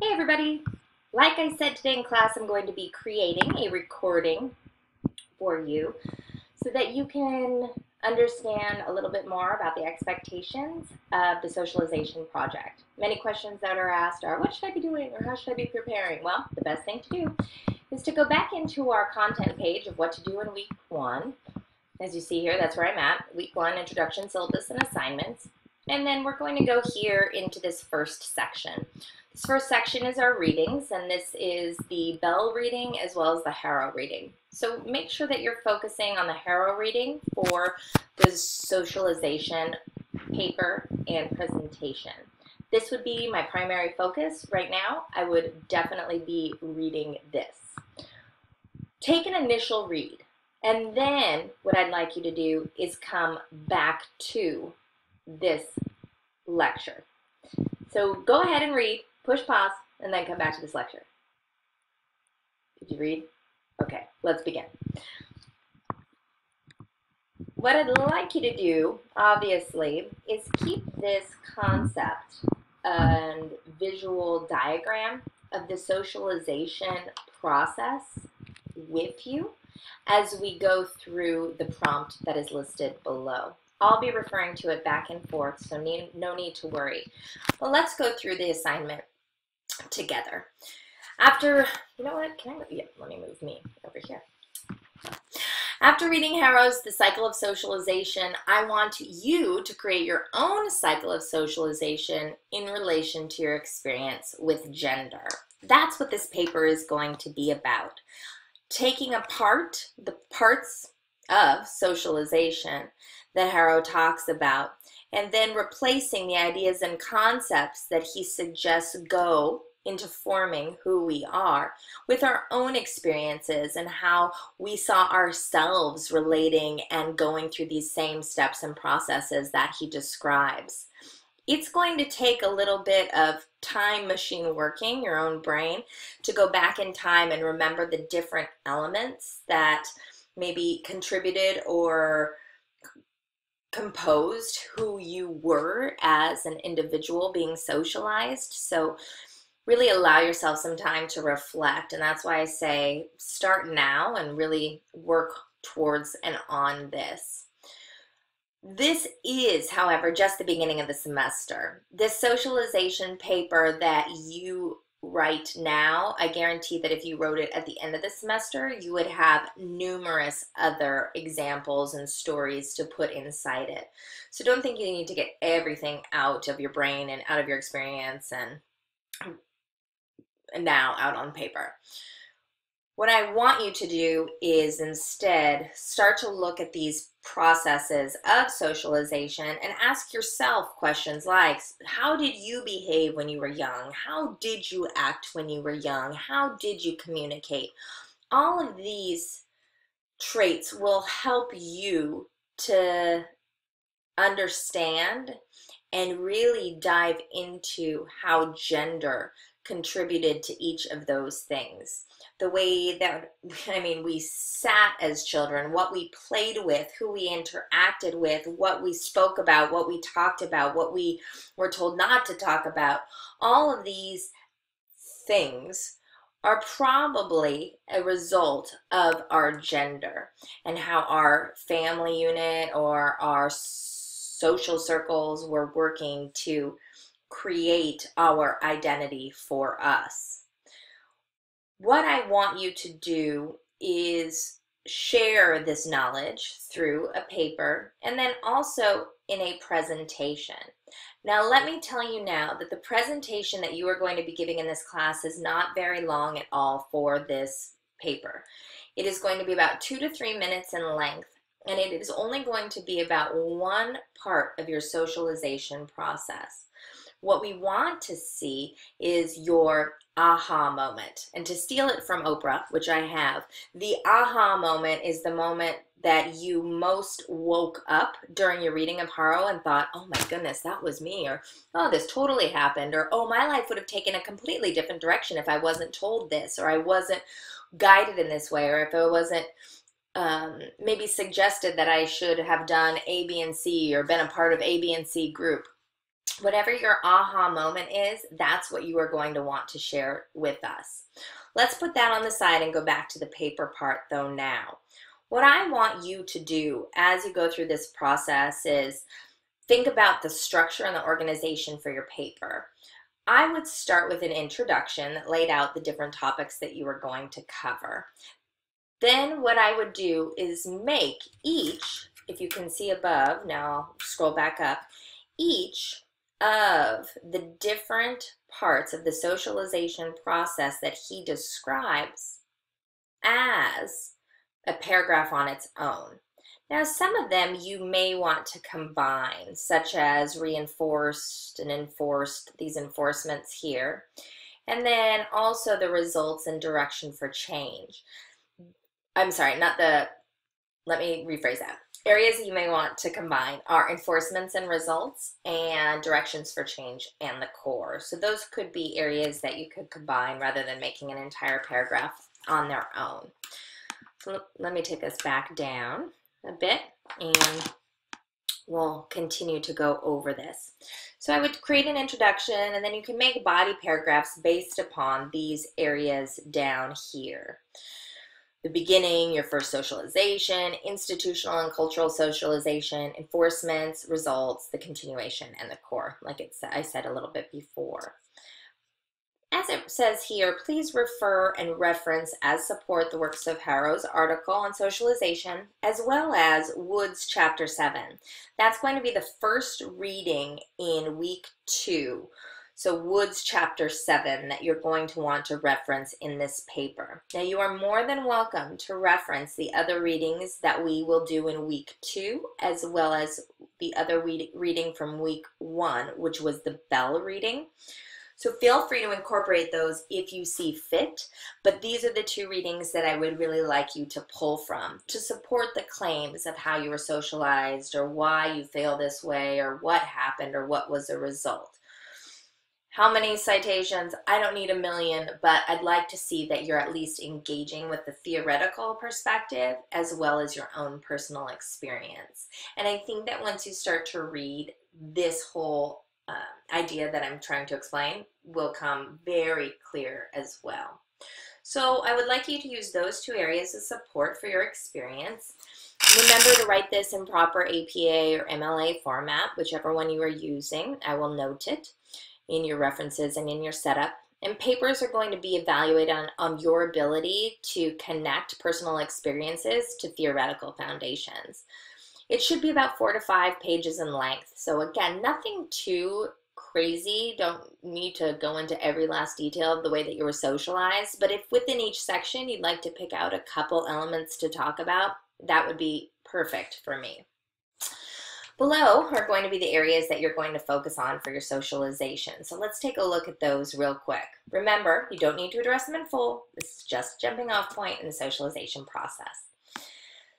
Hey everybody! Like I said today in class, I'm going to be creating a recording for you so that you can understand a little bit more about the expectations of the socialization project. Many questions that are asked are, what should I be doing or how should I be preparing? Well, the best thing to do is to go back into our content page of what to do in week one. As you see here, that's where I'm at, week one, introduction, syllabus, and assignments. And then we're going to go here into this first section. This first section is our readings, and this is the Bell reading as well as the Harrow reading. So make sure that you're focusing on the Harrow reading for the socialization paper and presentation. This would be my primary focus right now. I would definitely be reading this. Take an initial read, and then what I'd like you to do is come back to this lecture. So go ahead and read, push pause, and then come back to this lecture. Did you read? Okay, let's begin. What I'd like you to do, obviously, is keep this concept and visual diagram of the socialization process with you as we go through the prompt that is listed below. I'll be referring to it back and forth, so no need to worry. Well, let's go through the assignment together. After, you know what, let me move me over here. After reading Harrow's The Cycle of Socialization, I want you to create your own cycle of socialization in relation to your experience with gender. That's what this paper is going to be about. Taking apart the parts of socialization that Harrow talks about, and then replacing the ideas and concepts that he suggests go into forming who we are with our own experiences and how we saw ourselves relating and going through these same steps and processes that he describes. It's going to take a little bit of time machine working, your own brain, to go back in time and remember the different elements that maybe contributed or composed who you were as an individual being socialized. So really allow yourself some time to reflect, and that's why I say start now and really work towards and on this. This is, however, just the beginning of the semester. This socialization paper that you write now, I guarantee that if you wrote it at the end of the semester, you would have numerous other examples and stories to put inside it. So don't think you need to get everything out of your brain and out of your experience and now out on paper. What I want you to do is instead start to look at these processes of socialization and ask yourself questions like, how did you behave when you were young? How did you act when you were young? How did you communicate? All of these traits will help you to understand and really dive into how gender contributed to each of those things. The way that, we sat as children, what we played with, who we interacted with, what we spoke about, what we talked about, what we were told not to talk about. All of these things are probably a result of our gender and how our family unit or our social circles were working to create our identity for us. What I want you to do is share this knowledge through a paper and then also in a presentation. Now let me tell you now that the presentation that you are going to be giving in this class is not very long at all for this paper. It is going to be about 2 to 3 minutes in length, and it is only going to be about one part of your socialization process. What we want to see is your aha moment. And to steal it from Oprah, which I have, the aha moment is the moment that you most woke up during your reading of Harrow and thought, oh my goodness, that was me, or oh, this totally happened, or oh, my life would have taken a completely different direction if I wasn't told this, or I wasn't guided in this way, or if it wasn't maybe suggested that I should have done A, B, and C, or been a part of A, B, and C group. Whatever your aha moment is, that's what you are going to want to share with us. Let's put that on the side and go back to the paper part though now. What I want you to do as you go through this process is think about the structure and the organization for your paper. I would start with an introduction that laid out the different topics that you are going to cover. Then what I would do is make each, if you can see above, now I'll scroll back up, each of the different parts of the socialization process that he describes as a paragraph on its own. Now, some of them you may want to combine, such as reinforced and enforced, these enforcements here, and then also the results and direction for change. I'm sorry, let me rephrase that. Areas you may want to combine are enforcements and results and directions for change and the core. So those could be areas that you could combine rather than making an entire paragraph on their own. So let me take us back down a bit and we'll continue to go over this. So I would create an introduction and then you can make body paragraphs based upon these areas down here. The beginning, your first socialization, institutional and cultural socialization, enforcements, results, the continuation, and the core, like I said a little bit before. As it says here, please refer and reference as support the works of Harrow's article on socialization, as well as Wood's chapter 7. That's going to be the first reading in week 2. So Wood's chapter 7 that you're going to want to reference in this paper. Now you are more than welcome to reference the other readings that we will do in week 2, as well as the other reading from week 1, which was the bell reading. So feel free to incorporate those if you see fit, but these are the 2 readings that I would really like you to pull from to support the claims of how you were socialized or why you feel this way or what happened or what was the result. How many citations? I don't need a million, but I'd like to see that you're at least engaging with the theoretical perspective as well as your own personal experience. And I think that once you start to read, this whole idea that I'm trying to explain will come very clear as well. So I would like you to use those 2 areas of support for your experience. Remember to write this in proper APA or MLA format, whichever one you are using. I will note it in your references and in your setup. And papers are going to be evaluated on your ability to connect personal experiences to theoretical foundations. It should be about 4 to 5 pages in length. So again, nothing too crazy. Don't need to go into every last detail of the way that you were socialized. But if within each section you'd like to pick out a couple elements to talk about, that would be perfect for me. Below are going to be the areas that you're going to focus on for your socialization. So let's take a look at those real quick. Remember, you don't need to address them in full. This is just a jumping off point in the socialization process.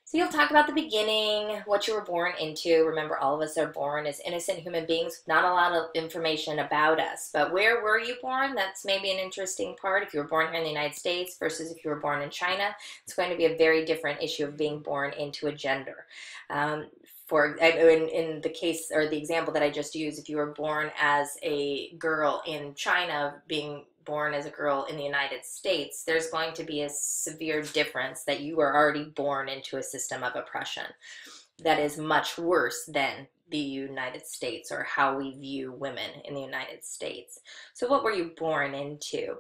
So you'll talk about the beginning, what you were born into. Remember, all of us are born as innocent human beings, not a lot of information about us. But where were you born? That's maybe an interesting part. If you were born here in the United States versus if you were born in China, it's going to be a very different issue of being born into a gender. In the case or the example that I just used, if you were born as a girl in China, being born as a girl in the United States, there's going to be a severe difference that you are already born into a system of oppression that is much worse than the United States or how we view women in the United States. So what were you born into?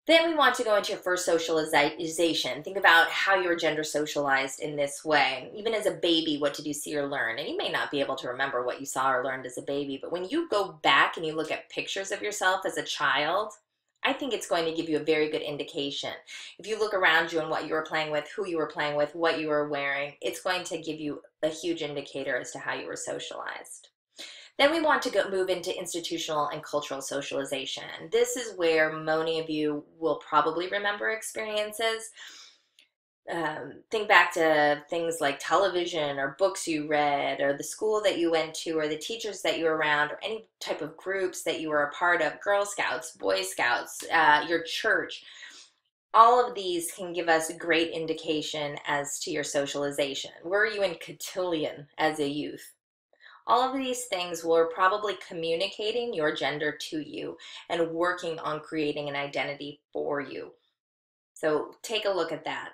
Then we want to go into your first socialization. Think about how you were gender socialized in this way. Even as a baby, what did you see or learn? And you may not be able to remember what you saw or learned as a baby, but when you go back and you look at pictures of yourself as a child, I think it's going to give you a very good indication. If you look around you and what you were playing with, who you were playing with, what you were wearing, it's going to give you a huge indicator as to how you were socialized. Then we want to move into institutional and cultural socialization. This is where many of you will probably remember experiences. Think back to things like television or books you read or the school that you went to or the teachers that you were around or any type of groups that you were a part of, Girl Scouts, Boy Scouts, your church. All of these can give us a great indication as to your socialization. Were you in cotillion as a youth? All of these things were probably communicating your gender to you and working on creating an identity for you. So take a look at that.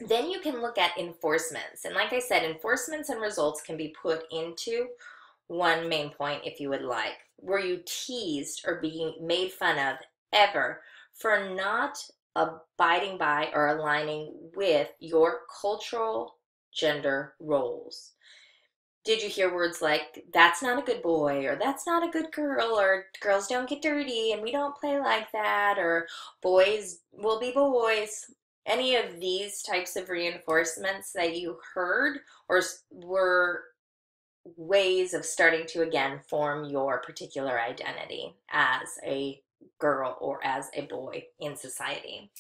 Then you can look at enforcements. And like I said, enforcements and results can be put into one main point if you would like. Were you teased or being made fun of ever for not abiding by or aligning with your cultural gender roles? Did you hear words like, that's not a good boy, or that's not a good girl, or girls don't get dirty and we don't play like that, or boys will be boys? Any of these types of reinforcements that you heard or were ways of starting to again form your particular identity as a girl or as a boy in society?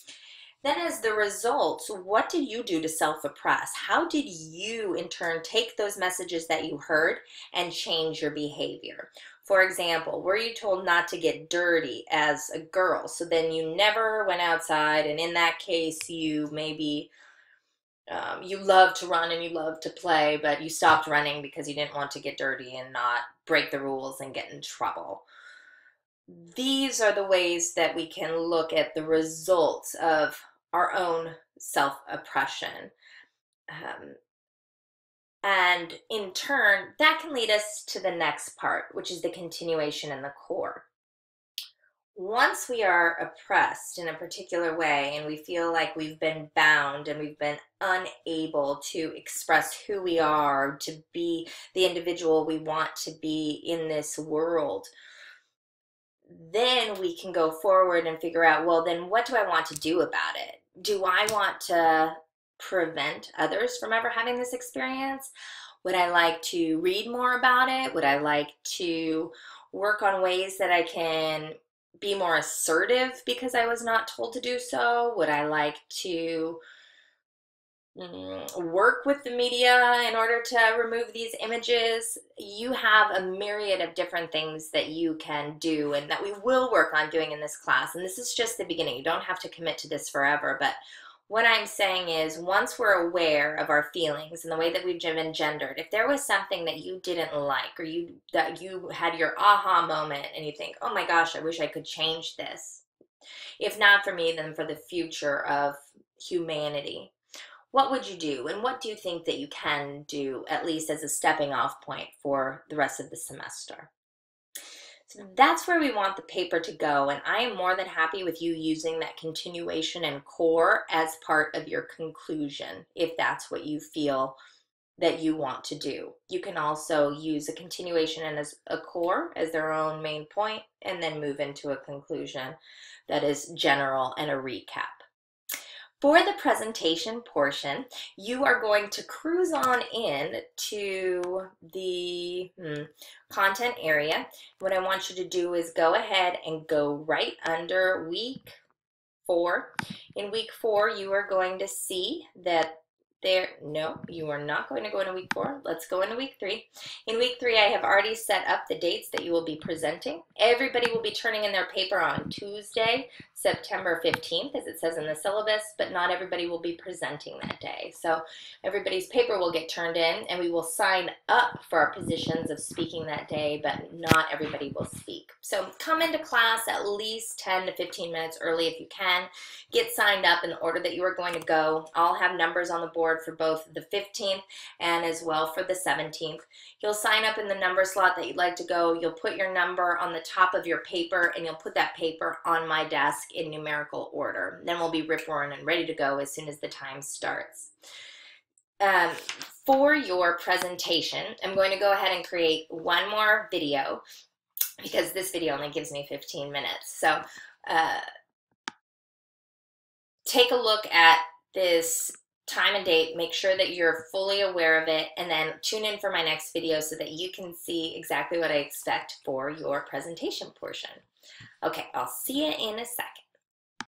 Then, as the results, what did you do to self-oppress? How did you, in turn, take those messages that you heard and change your behavior? For example, were you told not to get dirty as a girl, so then you never went outside, and in that case, you maybe you loved to run and you loved to play, but you stopped running because you didn't want to get dirty and not break the rules and get in trouble? These are the ways that we can look at the results of our own self-oppression. And in turn, that can lead us to the next part, which is the continuation and the core. Once we are oppressed in a particular way and we feel like we've been bound and we've been unable to express who we are, to be the individual we want to be in this world, then we can go forward and figure out, well, then what do I want to do about it? Do I want to prevent others from ever having this experience? Would I like to read more about it? Would I like to work on ways that I can be more assertive because I was not told to do so? Would I like to work with the media in order to remove these images? You have a myriad of different things that you can do and that we will work on doing in this class. And this is just the beginning. You don't have to commit to this forever. But what I'm saying is, once we're aware of our feelings and the way that we've been gendered, if there was something that you didn't like, or that you had your aha moment and you think, oh my gosh, I wish I could change this. If not for me, then for the future of humanity. What would you do? And what do you think that you can do, at least as a stepping off point for the rest of the semester? So that's where we want the paper to go. And I am more than happy with you using that continuation and core as part of your conclusion, if that's what you feel that you want to do. You can also use a continuation and as a core as their own main point, and then move into a conclusion that is general and a recap. For the presentation portion, you are going to cruise on in to the content area. What I want you to do is go ahead and go right under week 4. In week 4, you are going to see that no, you are not going to go into week 4. Let's go into week 3. In week 3, I have already set up the dates that you will be presenting. Everybody will be turning in their paper on Tuesday, September 15th, as it says in the syllabus, but not everybody will be presenting that day. So everybody's paper will get turned in, and we will sign up for our positions of speaking that day, but not everybody will speak. So come into class at least 10 to 15 minutes early if you can. Get signed up in the order that you are going to go. I'll have numbers on the board for both the 15th and as well for the 17th. You'll sign up in the number slot that you'd like to go. You'll put your number on the top of your paper, and you'll put that paper on my desk in numerical order. Then we'll be rip-roaring and ready to go as soon as the time starts. For your presentation, I'm going to go ahead and create one more video because this video only gives me 15 minutes. So take a look at this time and date, make sure that you're fully aware of it, and then tune in for my next video so that you can see exactly what I expect for your presentation portion. Okay, I'll see you in a second.